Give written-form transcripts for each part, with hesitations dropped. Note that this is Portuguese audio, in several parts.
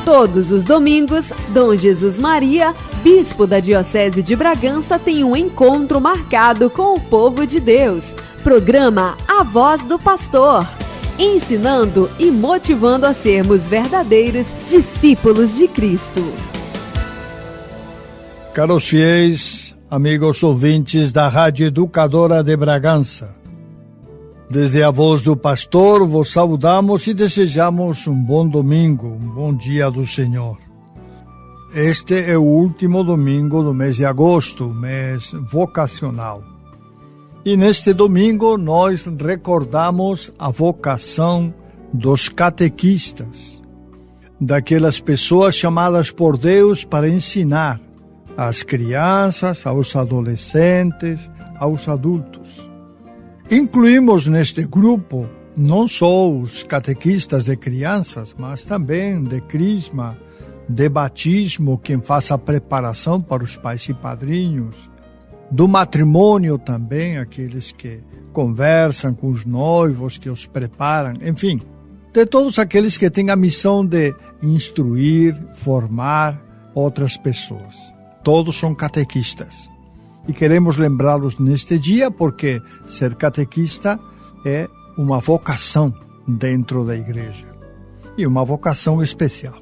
Todos os domingos, Dom Jesus Maria, bispo da Diocese de Bragança, tem um encontro marcado com o povo de Deus. Programa A Voz do Pastor, ensinando e motivando a sermos verdadeiros discípulos de Cristo. Caros fiéis, amigos ouvintes da Rádio Educadora de Bragança, desde a Voz do Pastor vos saudamos e desejamos um bom domingo, um bom dia do Senhor. Este é o último domingo do mês de agosto, mês vocacional. E neste domingo nós recordamos a vocação dos catequistas, daquelas pessoas chamadas por Deus para ensinar às crianças, aos adolescentes, aos adultos. Incluímos neste grupo não só os catequistas de crianças, mas também de crisma, de batismo, quem faz a preparação para os pais e padrinhos, do matrimônio também, aqueles que conversam com os noivos, que os preparam, enfim, de todos aqueles que têm a missão de instruir, formar outras pessoas. Todos são catequistas. E queremos lembrá-los neste dia porque ser catequista é uma vocação dentro da igreja. E uma vocação especial.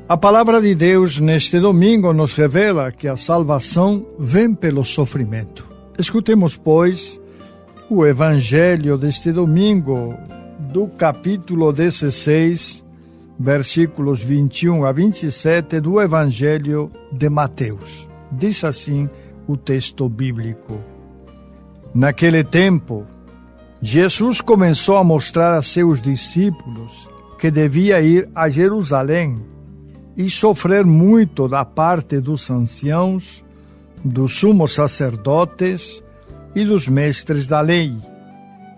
A palavra de Deus neste domingo nos revela que a salvação vem pelo sofrimento. Escutemos, pois, o evangelho deste domingo do capítulo 16, versículos 21 a 27 do evangelho de Mateus. Diz assim o texto bíblico. Naquele tempo, Jesus começou a mostrar a seus discípulos que devia ir a Jerusalém e sofrer muito da parte dos anciãos, dos sumos sacerdotes e dos mestres da lei,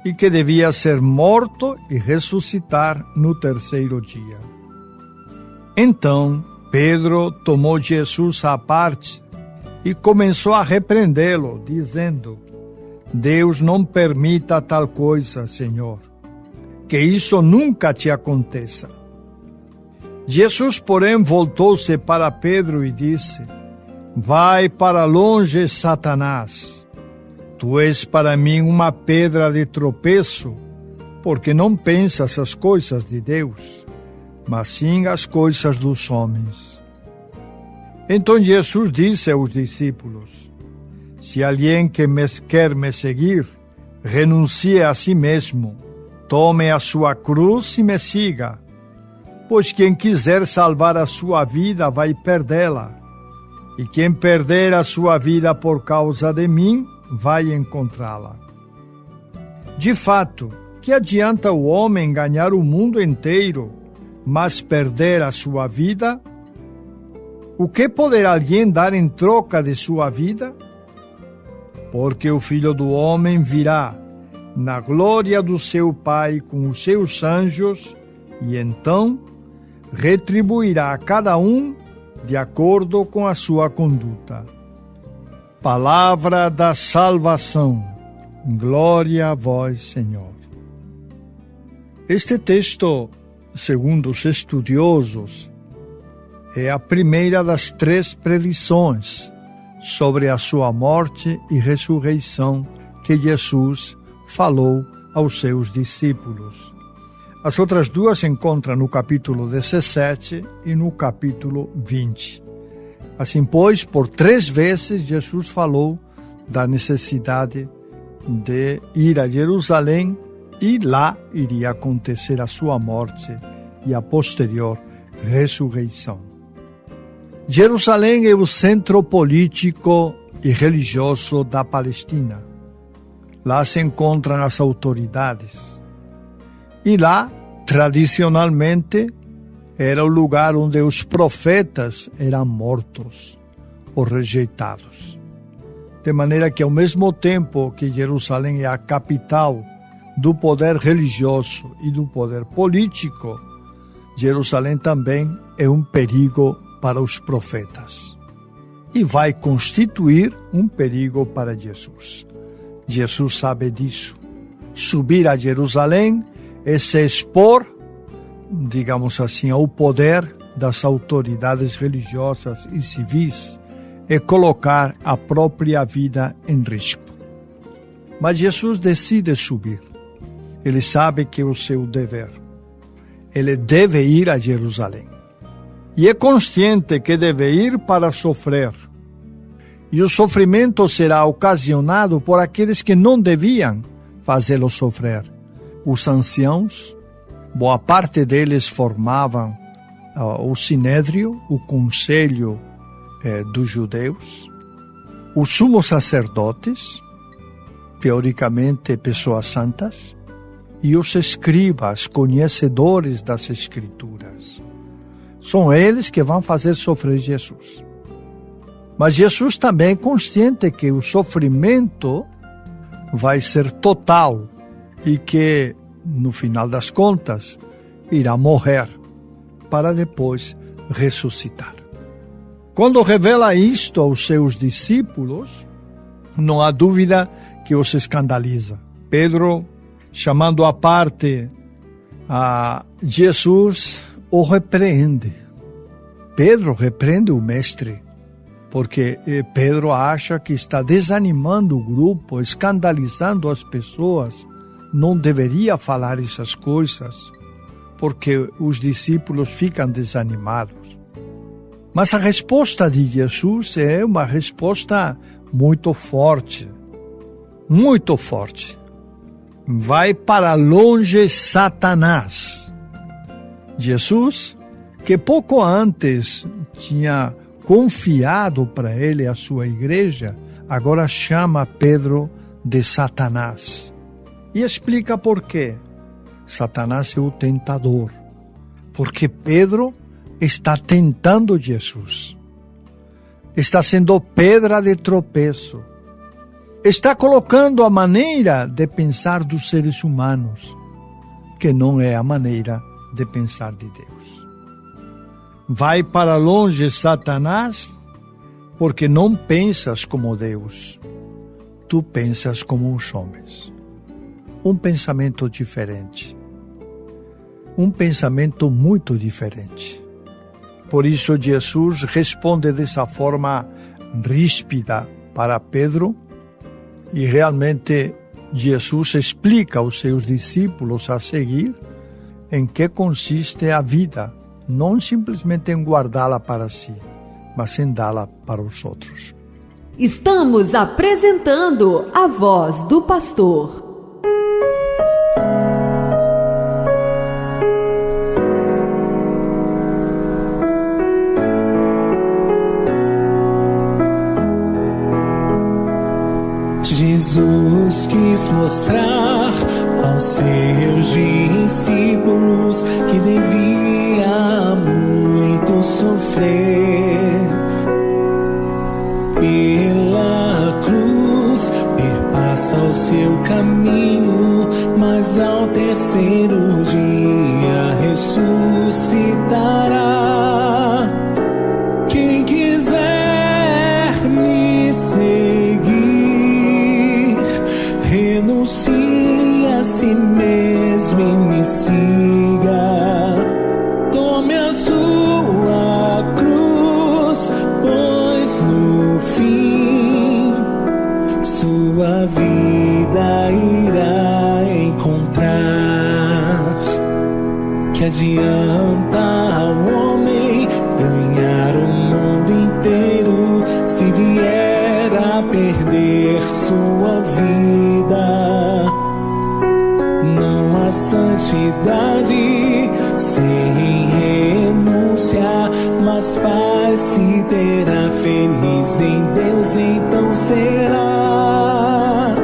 e que devia ser morto e ressuscitar no terceiro dia. Então, Pedro tomou Jesus à parte e começou a repreendê-lo, dizendo: Deus não permita tal coisa, Senhor, que isso nunca te aconteça. Jesus, porém, voltou-se para Pedro e disse: Vai para longe, Satanás. Tu és para mim uma pedra de tropeço, porque não pensas as coisas de Deus, mas sim as coisas dos homens. Então Jesus disse aos discípulos: Se alguém que quer me seguir, renuncie a si mesmo, tome a sua cruz e me siga. Pois quem quiser salvar a sua vida vai perdê-la, e quem perder a sua vida por causa de mim vai encontrá-la. De fato, que adianta o homem ganhar o mundo inteiro, mas perder a sua vida? O que poderá alguém dar em troca de sua vida? Porque o Filho do Homem virá na glória do seu Pai com os seus anjos, e então retribuirá a cada um de acordo com a sua conduta. Palavra da salvação. Glória a vós, Senhor. Este texto, segundo os estudiosos, é a primeira das 3 predições sobre a sua morte e ressurreição que Jesus falou aos seus discípulos. As outras 2 se encontram no capítulo 17 e no capítulo 20. Assim, pois, por 3 vezes Jesus falou da necessidade de ir a Jerusalém e lá iria acontecer a sua morte e a posterior ressurreição. Jerusalém é o centro político e religioso da Palestina. Lá se encontram as autoridades. E lá, tradicionalmente, era o lugar onde os profetas eram mortos ou rejeitados. De maneira que, ao mesmo tempo que Jerusalém é a capital do poder religioso e do poder político, Jerusalém também é um perigo para os profetas e vai constituir um perigo para Jesus. Jesus sabe disso. Subir a Jerusalém é se expor, digamos assim, ao poder das autoridades religiosas e civis é colocar a própria vida em risco. Mas Jesus decide subir. Ele sabe que é o seu dever. Ele deve ir a Jerusalém. E é consciente que deve ir para sofrer. E o sofrimento será ocasionado por aqueles que não deviam fazê-lo sofrer. Os anciãos, boa parte deles formavam o Sinédrio, o Conselho dos Judeus, os sumos sacerdotes, teoricamente pessoas santas, e os escribas, conhecedores das Escrituras. São eles que vão fazer sofrer Jesus. Mas Jesus também é consciente que o sofrimento vai ser total e que, no final das contas, irá morrer para depois ressuscitar. Quando revela isto aos seus discípulos, não há dúvida que os escandaliza. Pedro, chamando à parte a Jesus, o repreende. Pedro repreende o mestre, porque Pedro acha que está desanimando o grupo, escandalizando as pessoas. Não deveria falar essas coisas, porque os discípulos ficam desanimados. Mas a resposta de Jesus é uma resposta muito forte. Muito forte. Vai para longe Satanás. Jesus, que pouco antes tinha confiado para ele a sua igreja, agora chama Pedro de Satanás. E explica por quê. Satanás é o tentador. Porque Pedro está tentando Jesus. Está sendo pedra de tropeço. Está colocando a maneira de pensar dos seres humanos, que não é a maneira de pensar de Deus. Vai para longe Satanás, porque não pensas como Deus. Tu pensas como os homens. Um pensamento diferente. Um pensamento muito diferente. Por isso Jesus responde dessa forma ríspida para Pedro, e realmente Jesus explica aos seus discípulos a seguir em que consiste a vida, não simplesmente em guardá-la para si, mas em dá-la para os outros. Estamos apresentando a Voz do Pastor. Jesus quis mostrar aos seus discípulos que devia muito sofrer. Pela cruz perpassa o seu caminho, mas ao terceiro dia ressuscitará. Quem quiser me seguir, renuncie a si mesmo e me siga. Tome a sua cruz, pois no fim sua vida irá encontrar. Que adianta ao homem ganhar o mundo inteiro se vier a perder sua vida? Não há santidade sem renúncia, mas paz se terá. Feliz em Deus então será.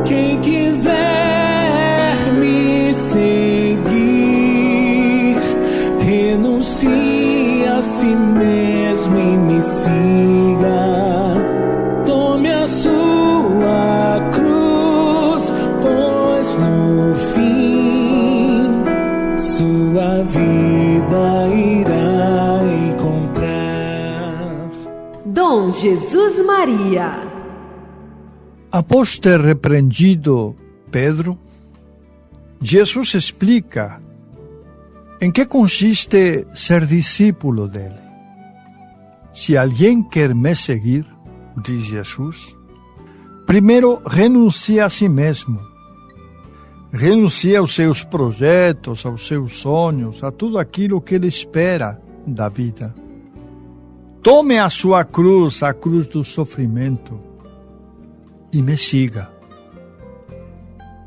Quem quiser me seguir, renuncie a si mesmo e me siga. Tome a sua cruz, pois no fim sua vida irá encontrar. Dom Jesus Maria. Após ter repreendido Pedro, Jesus explica Em que consiste ser discípulo dele? Se alguém quer me seguir, diz Jesus, primeiro renuncia a si mesmo. Renuncia aos seus projetos, aos seus sonhos, a tudo aquilo que ele espera da vida. Tome a sua cruz, a cruz do sofrimento, e me siga.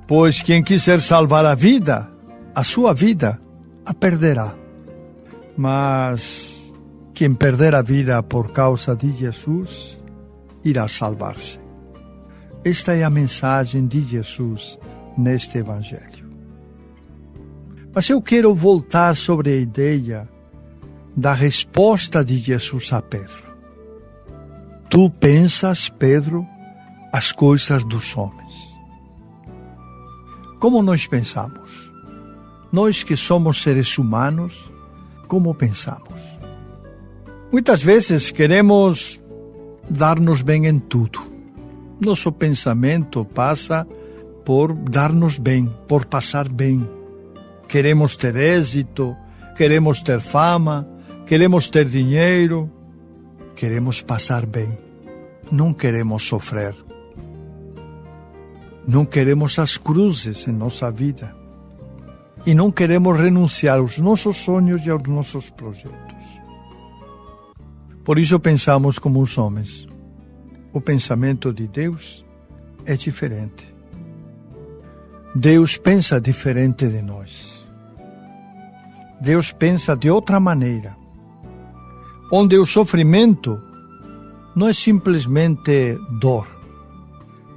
Pois quem quiser salvar a sua vida, a perderá. Mas quem perder a vida por causa de Jesus, irá salvar-se. Esta é a mensagem de Jesus neste Evangelho. Mas eu quero voltar sobre a ideia da resposta de Jesus a Pedro. Tu pensas, Pedro, as coisas dos homens. Como nós pensamos? Nós que somos seres humanos, como pensamos? Muitas vezes queremos dar-nos bem em tudo. Nosso pensamento passa por dar-nos bem, por passar bem. Queremos ter êxito, queremos ter fama, queremos ter dinheiro, queremos passar bem. Não queremos sofrer. Não queremos as cruzes em nossa vida. E não queremos renunciar aos nossos sonhos e aos nossos projetos. Por isso pensamos como os homens. O pensamento de Deus é diferente. Deus pensa diferente de nós. Deus pensa de outra maneira. Onde o sofrimento não é simplesmente dor,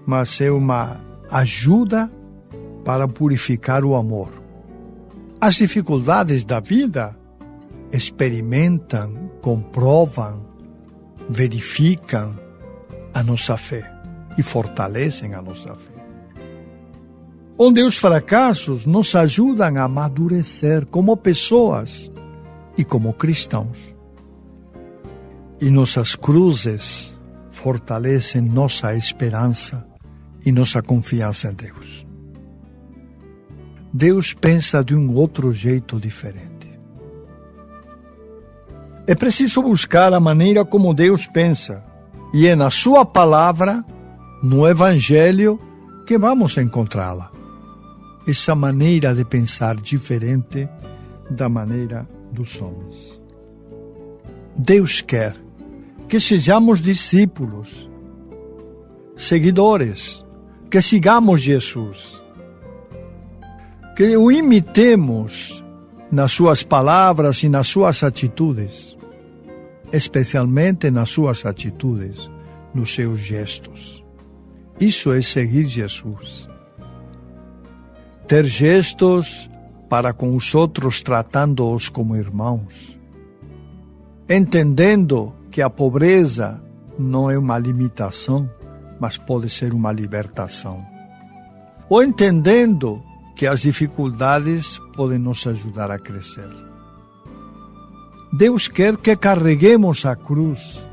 mas é uma ajuda para purificar o amor. As dificuldades da vida experimentam, comprovam, verificam a nossa fé e fortalecem a nossa fé. Onde os fracassos nos ajudam a amadurecer como pessoas e como cristãos. E nossas cruzes fortalecem nossa esperança e nossa confiança em Deus. Deus pensa de um outro jeito diferente. É preciso buscar a maneira como Deus pensa, e é na sua palavra, no Evangelho, que vamos encontrá-la. Essa maneira de pensar diferente da maneira dos homens. Deus quer que sejamos discípulos, seguidores, que sigamos Jesus, que o imitemos nas suas palavras e nas suas atitudes, especialmente nas suas atitudes, nos seus gestos. Isso é seguir Jesus. Ter gestos para com os outros, tratando-os como irmãos, entendendo que a pobreza não é uma limitação, mas pode ser uma libertação. Ou entendendo que as dificuldades podem nos ajudar a crescer. Deus quer que carreguemos a cruz,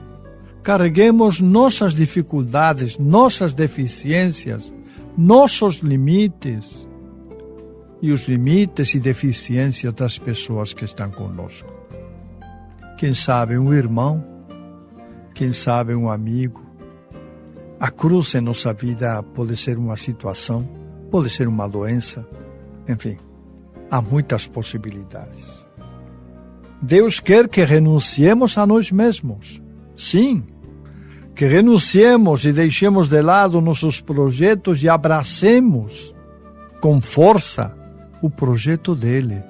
carreguemos nossas dificuldades, nossas deficiências, nossos limites e os limites e deficiências das pessoas que estão conosco. Quem sabe um irmão, quem sabe um amigo. A cruz em nossa vida pode ser uma situação, pode ser uma doença, enfim, há muitas possibilidades. Deus quer que renunciemos a nós mesmos, sim, que renunciemos e deixemos de lado nossos projetos e abracemos com força o projeto dele,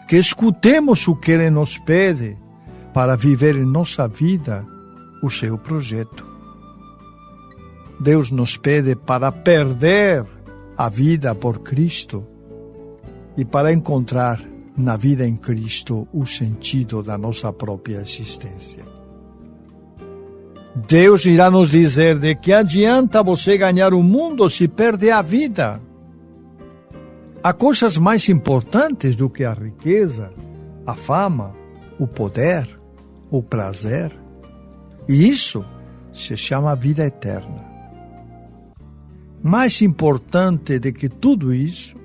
que escutemos o que ele nos pede para viver em nossa vida o seu projeto. Deus nos pede para perder a vida por Cristo e para encontrar na vida em Cristo o sentido da nossa própria existência. Deus irá nos dizer de que adianta você ganhar o mundo se perde a vida. Há coisas mais importantes do que a riqueza, a fama, o poder, o prazer. E isso se chama vida eterna. Mais importante do que tudo isso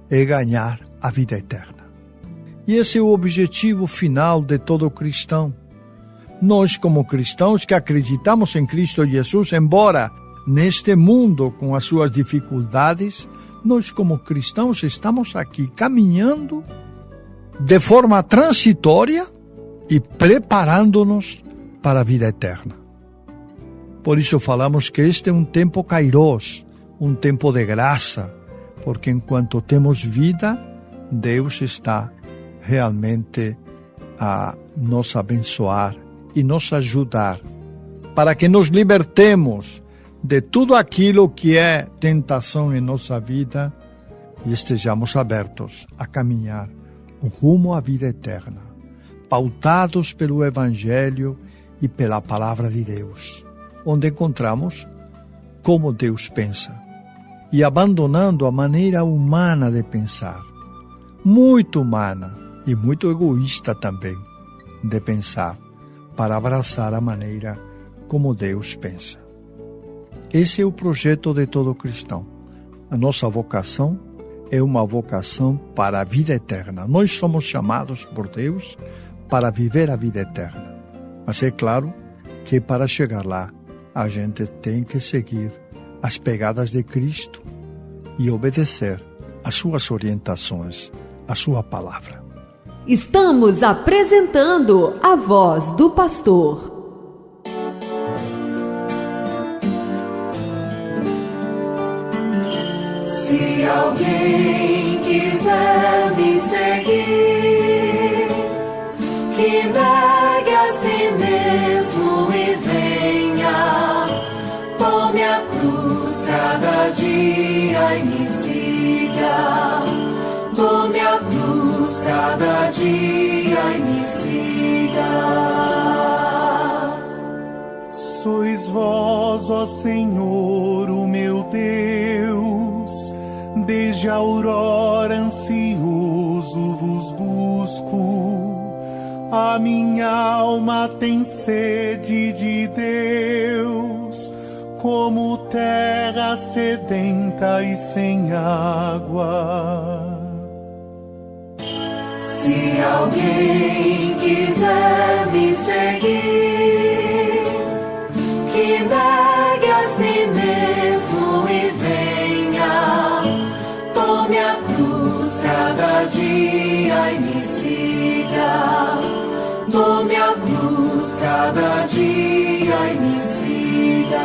é ganhar a vida eterna. E esse é o objetivo final de todo cristão. Nós, como cristãos que acreditamos em Cristo Jesus, embora neste mundo com as suas dificuldades, nós, como cristãos, estamos aqui caminhando de forma transitória e preparando-nos para a vida eterna. Por isso falamos que este é um tempo kairos, um tempo de graça, porque enquanto temos vida, Deus está realmente a nos abençoar e nos ajudar para que nos libertemos de tudo aquilo que é tentação em nossa vida e estejamos abertos a caminhar rumo à vida eterna, pautados pelo Evangelho e pela Palavra de Deus, onde encontramos como Deus pensa e abandonando a maneira humana de pensar, muito humana e muito egoísta também, de pensar, para abraçar a maneira como Deus pensa. Esse é o projeto de todo cristão. A nossa vocação é uma vocação para a vida eterna. Nós somos chamados por Deus para viver a vida eterna. Mas é claro que para chegar lá, a gente tem que seguir as pegadas de Cristo e obedecer às suas orientações, à sua palavra. Estamos apresentando a Voz do Pastor. Se alguém quiser me seguir, que negue a si mesmo e venha, tome a cruz cada dia e me siga. Tome a cruz cada dia e me siga. Sois vós, ó Senhor, o meu Deus, desde a aurora ansioso vos busco. A minha alma tem sede de Deus, como terra sedenta e sem água. Se alguém quiser me seguir, que negue a si mesmo e venha, tome a cruz cada dia e me siga. Tome a cruz cada dia e me siga.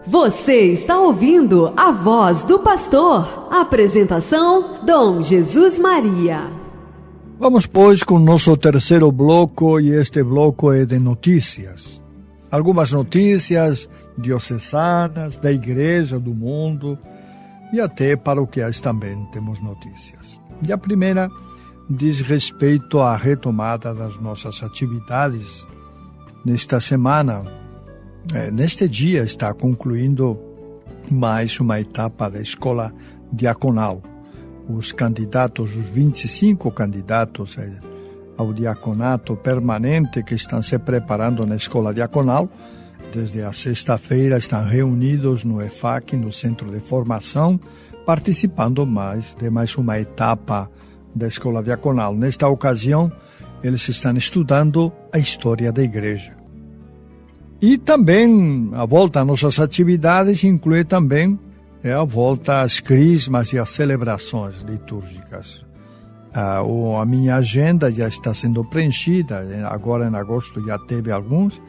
Você está ouvindo a Voz do Pastor. Apresentação, Dom Jesus Maria. Vamos, pois, com o nosso terceiro bloco, e este bloco é de notícias. Algumas notícias diocesanas, da igreja, do mundo, e até paroquiais também temos notícias. E a primeira diz respeito à retomada das nossas atividades. Nesta semana, neste dia, está concluindo mais uma etapa da escola diaconal. Os candidatos, os 25 candidatos ao diaconato permanente que estão se preparando na escola diaconal, desde a sexta-feira estão reunidos no EFAC, no Centro de Formação, participando de mais uma etapa da escola diaconal. Nesta ocasião, eles estão estudando a história da igreja. E também a volta às nossas atividades inclui também a volta às crismas e às celebrações litúrgicas. A minha agenda já está sendo preenchida, agora em agosto já teve alguns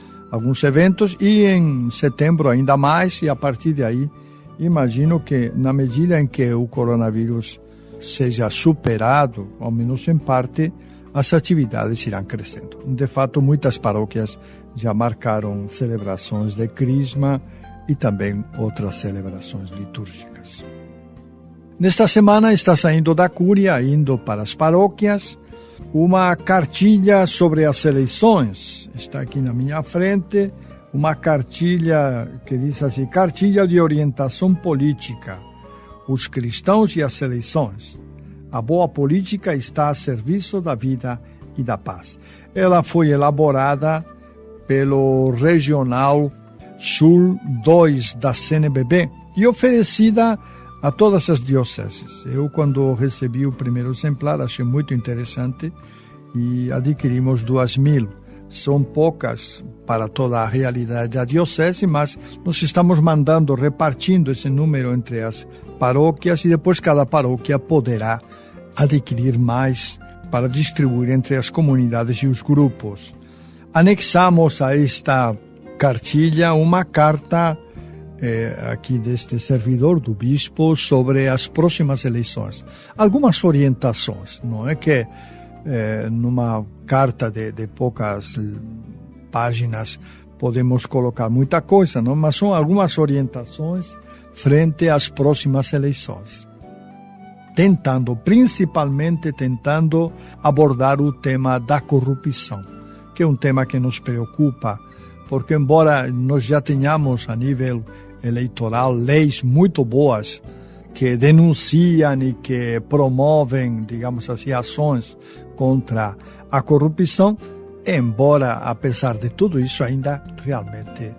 eventos, e em setembro ainda mais, e a partir de aí, imagino que na medida em que o coronavírus seja superado, ao menos em parte, as atividades irão crescendo. De fato, muitas paróquias já marcaram celebrações de crisma e também outras celebrações litúrgicas. Nesta semana está saindo da Cúria, indo para as paróquias, uma cartilha sobre as eleições. Está aqui na minha frente, uma cartilha que diz assim: Cartilha de Orientação Política, os cristãos e as eleições. A boa política está a serviço da vida e da paz. Ela foi elaborada pelo Regional Sul 2 da CNBB e oferecida a todas as dioceses. Eu, quando recebi o primeiro exemplar, achei muito interessante e adquirimos 2.000. São poucas para toda a realidade da diocese, mas nós estamos mandando, repartindo esse número entre as paróquias e depois cada paróquia poderá adquirir mais para distribuir entre as comunidades e os grupos. Anexamos a esta cartilha uma carta aqui deste servidor do bispo sobre as próximas eleições. Algumas orientações, não é que numa carta de poucas páginas podemos colocar muita coisa, não? Mas são algumas orientações frente às próximas eleições. Principalmente tentando abordar o tema da corrupção, que é um tema que nos preocupa, porque embora nós já tenhamos a nível eleitoral leis muito boas que denunciam e que promovem, digamos assim, ações contra a corrupção, embora, apesar de tudo isso, ainda realmente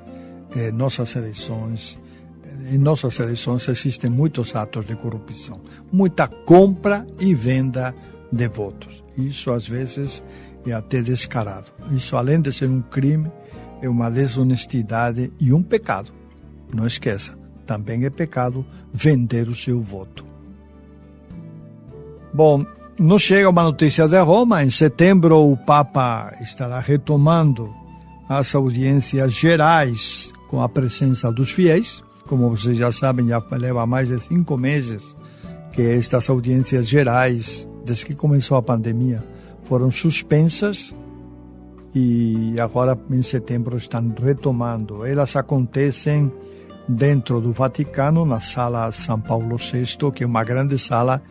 em nossas eleições existem muitos atos de corrupção, muita compra e venda de votos. Isso, às vezes, é até descarado. Isso, além de ser um crime, é uma desonestidade e um pecado. Não esqueça, também é pecado vender o seu voto. Bom, nos chega uma notícia de Roma. Em setembro, o Papa estará retomando as audiências gerais com a presença dos fiéis. Como vocês já sabem, já leva mais de 5 meses que estas audiências gerais, desde que começou a pandemia, foram suspensas e agora em setembro estão retomando. Elas acontecem dentro do Vaticano, na sala São Paulo VI, que é uma grande sala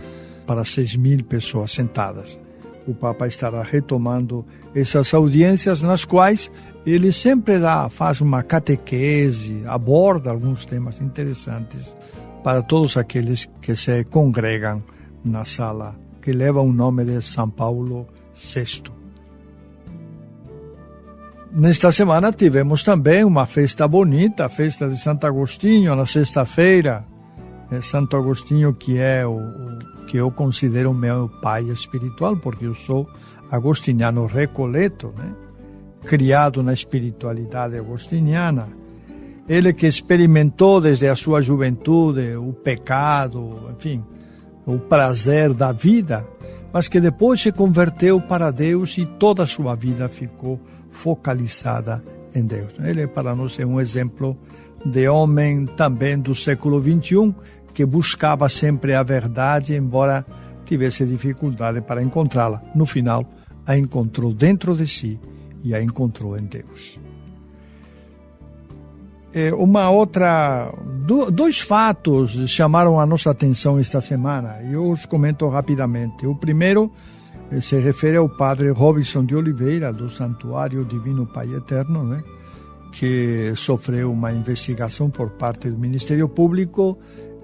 para 6.000 pessoas sentadas. O Papa estará retomando essas audiências, nas quais ele sempre faz uma catequese, aborda alguns temas interessantes para todos aqueles que se congregam na sala, que leva o nome de São Paulo VI. Nesta semana tivemos também uma festa bonita, a festa de Santo Agostinho, na sexta-feira. Santo Agostinho, que é que eu considero meu pai espiritual, porque eu sou agostiniano recoleto, né? Criado na espiritualidade agostiniana. Ele que experimentou desde a sua juventude o pecado, enfim, o prazer da vida, mas que depois se converteu para Deus e toda a sua vida ficou focalizada em Deus. Ele para nós é um exemplo de homem também do século XXI, que buscava sempre a verdade, embora tivesse dificuldade para encontrá-la. No final, a encontrou dentro de si e a encontrou em Deus. Dois fatos chamaram a nossa atenção esta semana, e eu os comento rapidamente. O primeiro se refere ao padre Robinson de Oliveira, do Santuário Divino Pai Eterno, né? Que sofreu uma investigação por parte do Ministério Público,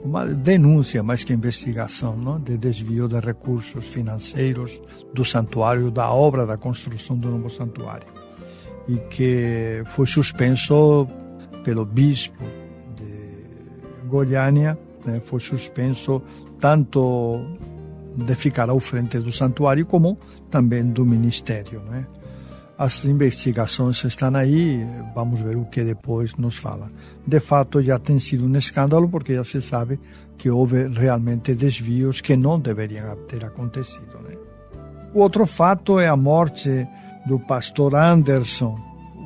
uma denúncia mais que investigação, não? De desvio de recursos financeiros do santuário, da obra da construção do novo santuário, e que foi suspenso pelo bispo de Goiânia, né? Foi suspenso tanto de ficar ao frente do santuário como também do ministério, né? As investigações estão aí, vamos ver o que depois nos fala. De fato, já tem sido um escândalo, porque já se sabe que houve realmente desvios que não deveriam ter acontecido, né? O outro fato é a morte do pastor Anderson.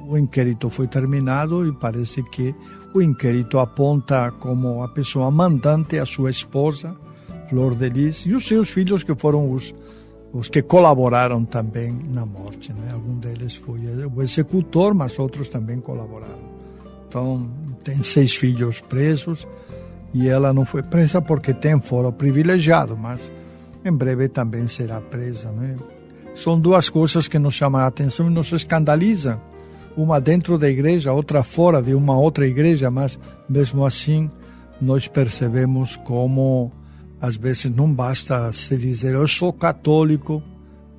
O inquérito foi terminado e parece que o inquérito aponta como a pessoa mandante a sua esposa, Flor de Lis, e os seus filhos, que foram os que colaboraram também na morte, né? Algum deles foi o executor, mas outros também colaboraram. Então, tem 6 filhos presos e ela não foi presa porque tem foro privilegiado, mas em breve também será presa, né? São duas coisas que nos chamam a atenção e nos escandalizam. Uma dentro da igreja, outra fora de uma outra igreja, mas mesmo assim nós percebemos como às vezes não basta se dizer eu sou católico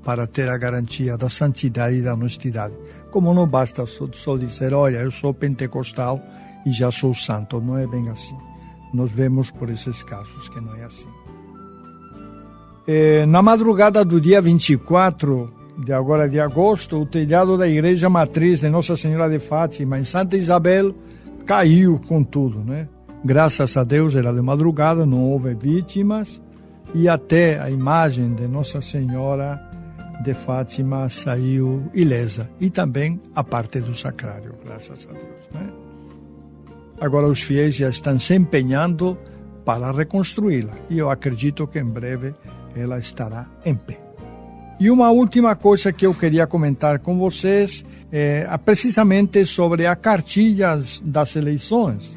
para ter a garantia da santidade e da honestidade. Como não basta só dizer, olha, eu sou pentecostal e já sou santo. Não é bem assim. nós vemos por esses casos que não é assim. Na madrugada do dia 24 de agora de agosto, o telhado da igreja matriz de Nossa Senhora de Fátima, em Santa Isabel, caiu com tudo, né? Graças a Deus era de madrugada, não houve vítimas, e até a imagem de Nossa Senhora de Fátima saiu ilesa, e também a parte do sacrário, graças a Deus, né? Agora os fiéis já estão se empenhando para reconstruí-la, e eu acredito que em breve ela estará em pé. E uma última coisa que eu queria comentar com vocês é precisamente sobre a cartilha das eleições.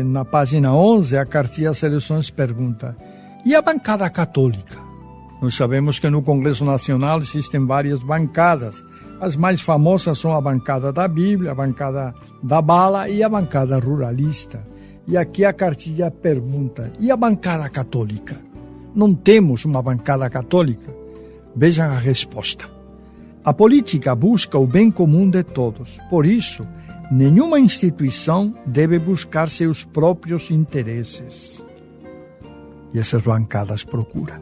Na página 11, a cartilha das eleições pergunta: e a bancada católica? Nós sabemos que no Congresso Nacional existem várias bancadas. As mais famosas são a bancada da Bíblia, a bancada da bala e a bancada ruralista. E aqui a cartilha pergunta: e a bancada católica? Não temos uma bancada católica? Vejam a resposta. A política busca o bem comum de todos. Por isso, nenhuma instituição deve buscar seus próprios interesses. E essas bancadas procuram.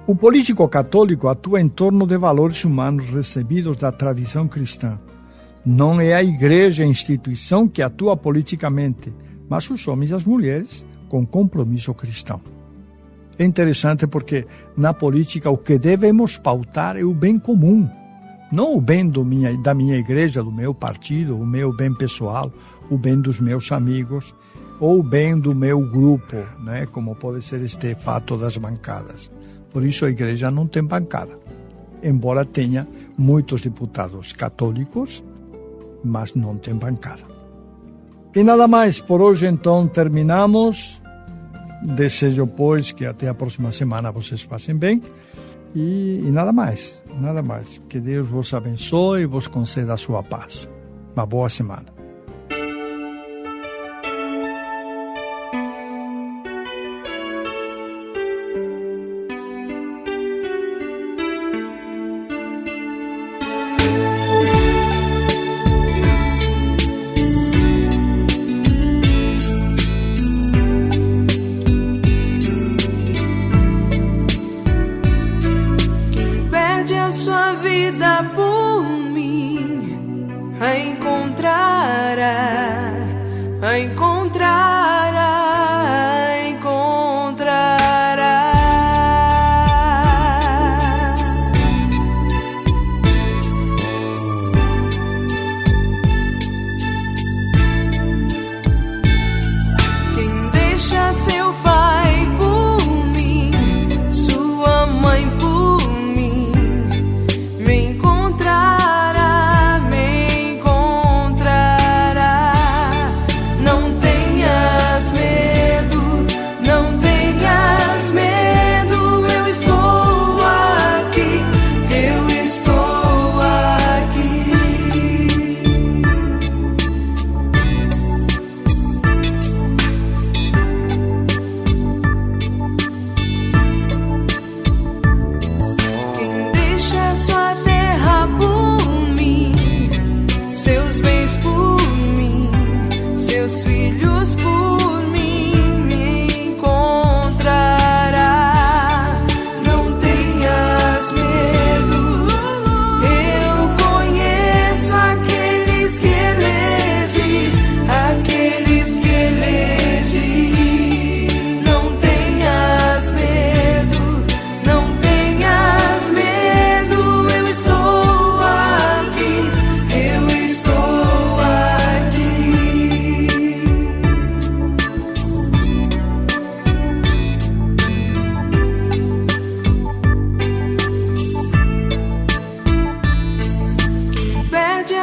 O político católico atua em torno de valores humanos recebidos da tradição cristã. Não é a igreja a instituição que atua politicamente, mas os homens e as mulheres com compromisso cristão. É interessante porque na política o que devemos pautar é o bem comum, não o bem da minha igreja, do meu partido, o meu bem pessoal, o bem dos meus amigos, ou o bem do meu grupo, né? Como pode ser este fato das bancadas. Por isso a igreja não tem bancada, embora tenha muitos deputados católicos, mas não tem bancada. E nada mais, por hoje então terminamos. Desejo, pois, que até a próxima semana vocês passem bem. E nada mais, nada mais. Que Deus vos abençoe e vos conceda a sua paz. Uma boa semana. Sua vida por mim a encontrará, a encontrará, a encontrará. Quem deixa seu pai por mim, sua mãe por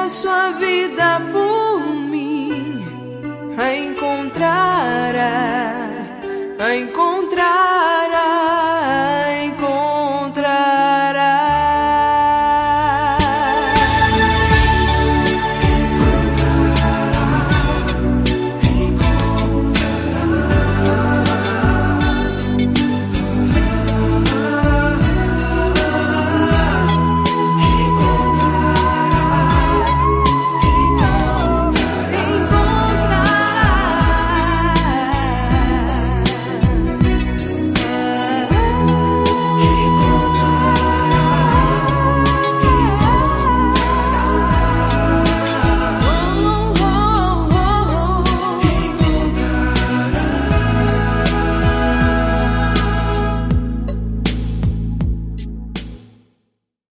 Sua vida por mim a encontrará, a encontrará.